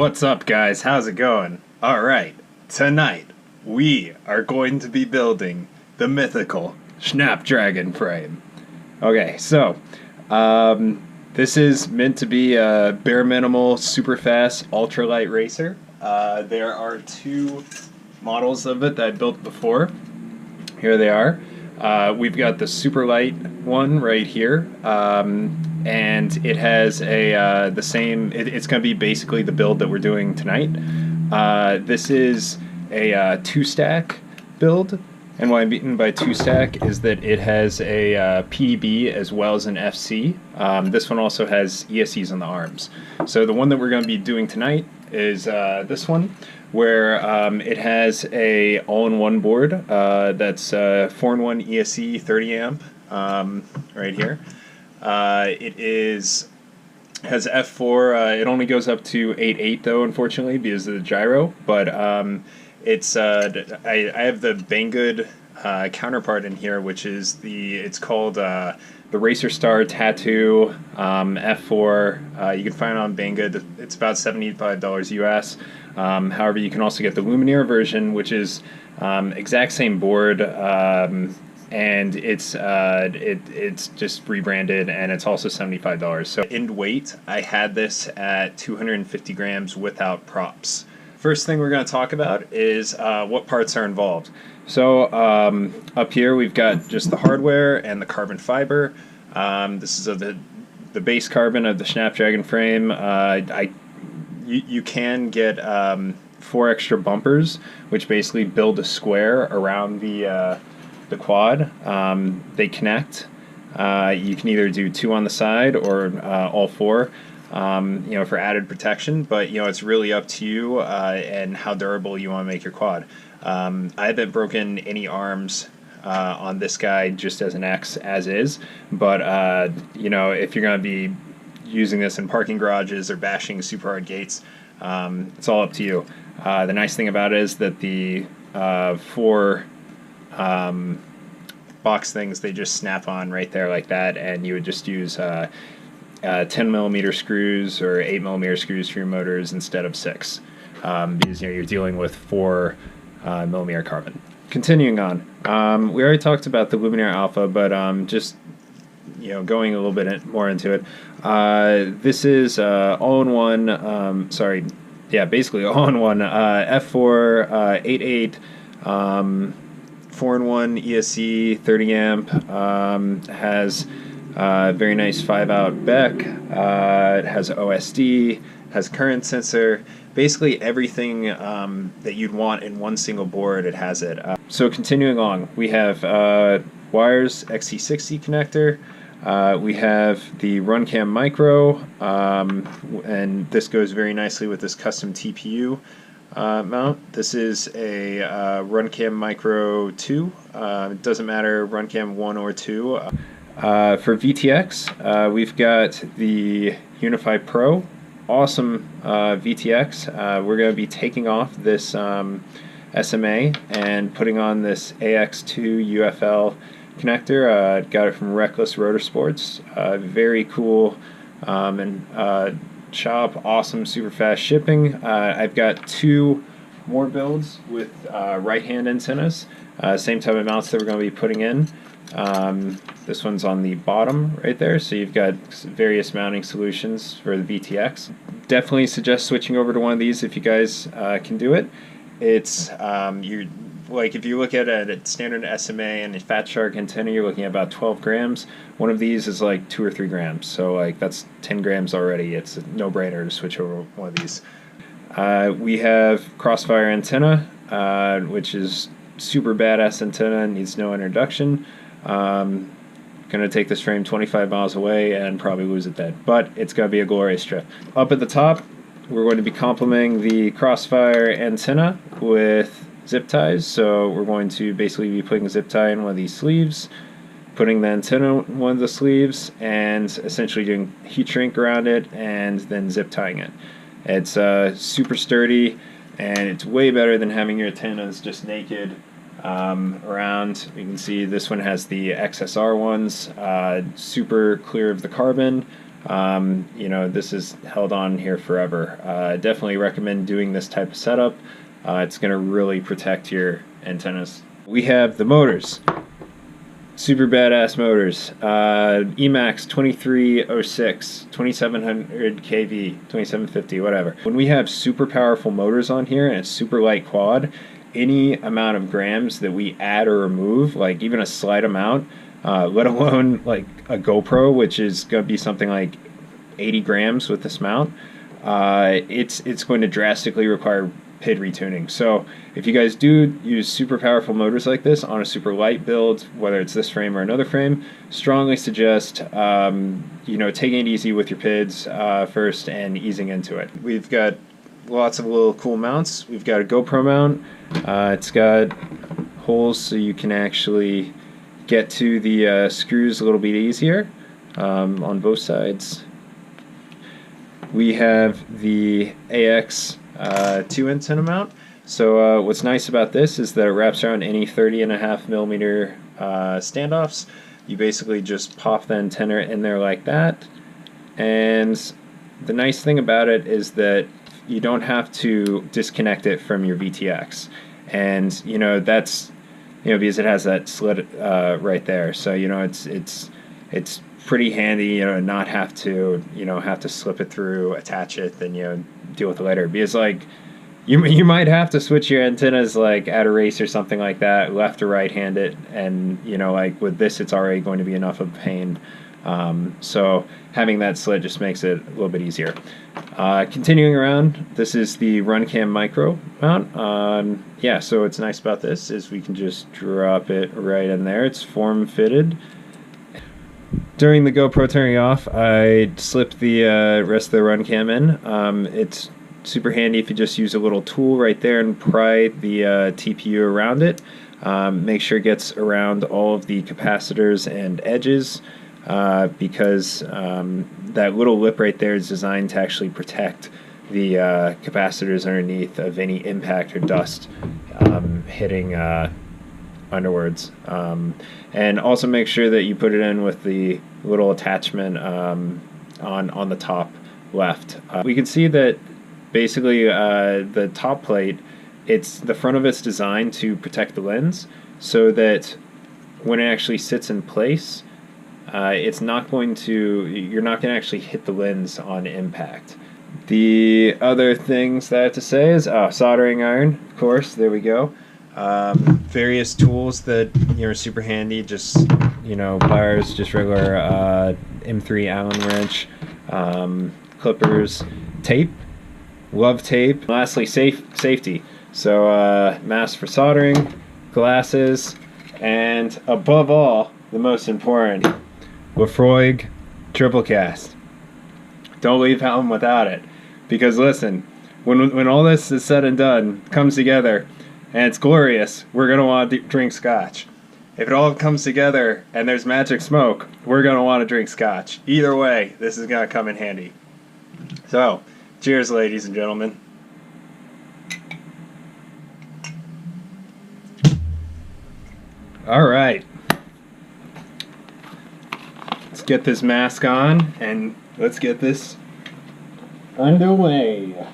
What's up, guys? How's it going? Alright, tonight we are going to be building the mythical Snapdragon frame. Okay, so this is meant to be a bare minimal, super fast, ultralight racer. There are two models of it that I built before. Here they are. We've got the super light one right here, and it has a the same. It's going to be basically the build that we're doing tonight. This is a two-stack build, and what I mean by two-stack is that it has a PDB as well as an FC. This one also has ESCs on the arms. So the one that we're going to be doing tonight is this one, where it has a all-in-one board that's 4-in-1 ESC 30 amp right here. It has F4. It only goes up to 8.8 though, unfortunately, because of the gyro. But it's I have the Banggood counterpart in here, which is it's called the Racer Star Tattoo F4. You can find it on Banggood. It's about $75 US. However, you can also get the Lumineer version, which is exact same board, and it's just rebranded, and it's also $75. So in weight, I had this at 250 grams without props. First thing we're going to talk about is what parts are involved. So up here we've got just the hardware and the carbon fiber. This is the base carbon of the Snapdragon frame. You can get 4 extra bumpers, which basically build a square around the quad. They connect. You can either do 2 on the side or all 4, for added protection. But it's really up to you and how durable you want to make your quad. I haven't broken any arms on this guy just as an X as is, but if you're going to be using this in parking garages or bashing super hard gates, it's all up to you. The nice thing about it is that the 4 box things, they just snap on right there like that, and you would just use 10mm screws or 8mm screws for your motors instead of 6, because you're dealing with 4mm carbon. Continuing on, we already talked about the Lumineer Alpha, but just going a little bit more into it. This is all-in-one. Basically all-in-one F4 8.8 4-in-1 ESC 30 amp. Has very nice 5-out BEC. It has OSD. Has current sensor. Basically everything that you'd want in one single board, it has it. So continuing on, we have wires XT60 connector. We have the RunCam Micro, and this goes very nicely with this custom TPU mount. This is a RunCam Micro 2. It doesn't matter, RunCam 1 or 2. For VTX, we've got the Unify Pro. Awesome VTX. We're going to be taking off this SMA and putting on this AX2 UFL connector. Got it from Reckless Rotor Sports. Very cool and shop. Awesome, super fast shipping. I've got 2 more builds with right-hand antennas. Same type of mounts that we're going to be putting in. This one's on the bottom right there, so you've got various mounting solutions for the VTX. Definitely suggest switching over to one of these if you guys can do it. It's if you look at a standard SMA and a Fat Shark antenna, you're looking at about 12 grams. One of these is like 2 or 3 grams, so that's 10 grams already. It's a no-brainer to switch over one of these. We have Crossfire antenna, which is super badass antenna, needs no introduction. Gonna take this frame 25 miles away and probably lose it dead, but it's gonna be a glorious trip. Up at the top, we're going to be complementing the Crossfire antenna with zip ties. So we're going to basically be putting a zip tie in one of these sleeves, putting the antenna in one of the sleeves, and essentially doing heat shrink around it and then zip tying it. It's super sturdy, and it's way better than having your antennas just naked around. You can see this one has the XSR ones, super clear of the carbon. You know, this is held on here forever. Definitely recommend doing this type of setup. It's going to really protect your antennas. We have the motors. Super badass motors. Emax 2306, 2700 kV, 2750, whatever. When we have super powerful motors on here and it's super light quad, any amount of grams that we add or remove, like even a slight amount, let alone like a GoPro, which is going to be something like 80 grams with this mount, it's going to drastically require PID retuning. So if you guys do use super powerful motors like this on a super light build, whether it's this frame or another frame, strongly suggest you know, taking it easy with your PIDs first and easing into it. We've got lots of little cool mounts. We've got a GoPro mount. It's got holes so you can actually get to the screws a little bit easier on both sides. We have the AX 2 antenna mount. So what's nice about this is that it wraps around any 30.5mm standoffs. You basically just pop the antenna in there like that, and the nice thing about it is that you don't have to disconnect it from your VTX, and you know that's, you know, because it has that slit right there. So you know it's pretty handy, you know, not have to, you know, have to slip it through, attach it, then, you know, deal with it later. Because like you might have to switch your antennas like at a race or something like that, left or right handed, and you know, like with this it's already going to be enough of a pain. So having that slit just makes it a little bit easier. Continuing around, this is the RunCam Micro mount. Yeah, so what's nice about this is we can just drop it right in there. It's form fitted. During the GoPro turning off, I slipped the rest of the RunCam in. It's super handy if you just use a little tool right there and pry the TPU around it. Make sure it gets around all of the capacitors and edges, because that little lip right there is designed to actually protect the capacitors underneath of any impact or dust hitting underwards. And also make sure that you put it in with the little attachment on the top left. We can see that basically the top plate, the front of it's designed to protect the lens, so that when it actually sits in place, it's not going to, you're not going to actually hit the lens on impact. The other things that I have to say is soldering iron, of course, there we go. Various tools that, you know, are super handy, just, you know, pliers, just regular M3 Allen wrench, clippers, tape, love tape. Lastly, safety. So mask for soldering, glasses, and above all, the most important, Laphroaig triple cast. Don't leave home without it, because listen, when all this is said and done, comes together, and it's glorious, we're going to want to drink scotch. If it all comes together and there's magic smoke, we're going to want to drink scotch. Either way, this is going to come in handy. So, cheers, ladies and gentlemen. All right. Let's get this mask on and let's get this underway.